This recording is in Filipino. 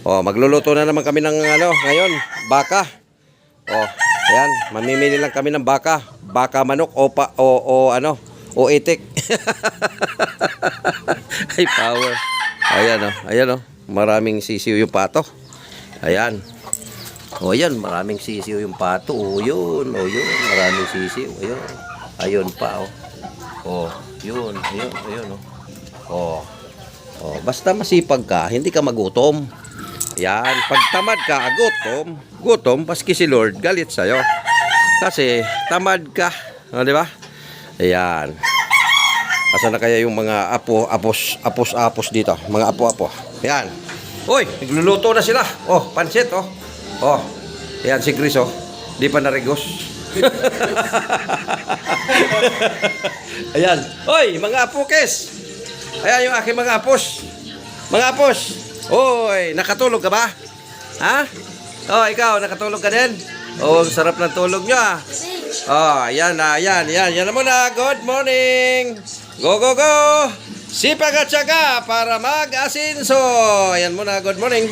Oh, magluluto na naman kami ng ano, ngayon, baka. Oh, ayan, mamimili lang kami ng baka. Baka manok o itik. Ay, power. Ayan oh. Maraming sisiw yung pato. Ayan. O yan, maraming sisiw yung pato. O yun. Maraming sisiw. Ayun. Ayun pa, oh. Oh, ayun. Oh. Oh, basta masipag ka, hindi ka magutom. Yan, pag tamad ka, gutom, paski si Lord, galit sa'yo. Kasi, tamad ka. O, di ba? Ayan. Asa na kaya yung mga apos dito? Mga apo. Ayan. Uy, nagluluto na sila. Oh, pansit, oh. Oh, ayan si Chris, oh. Di pa narigos. Ayan. Uy, mga apokes. Ayan yung aking mga apos. Mga apos. Uy, nakatulog ka ba? Ha? Oh, ikaw, nakatulog ka din? Oh, sarap ng tulog nyo, ah. Oh, ayan na muna. Good morning. Go. Sipag at syaga para mag-asinso. Ayan muna, good morning.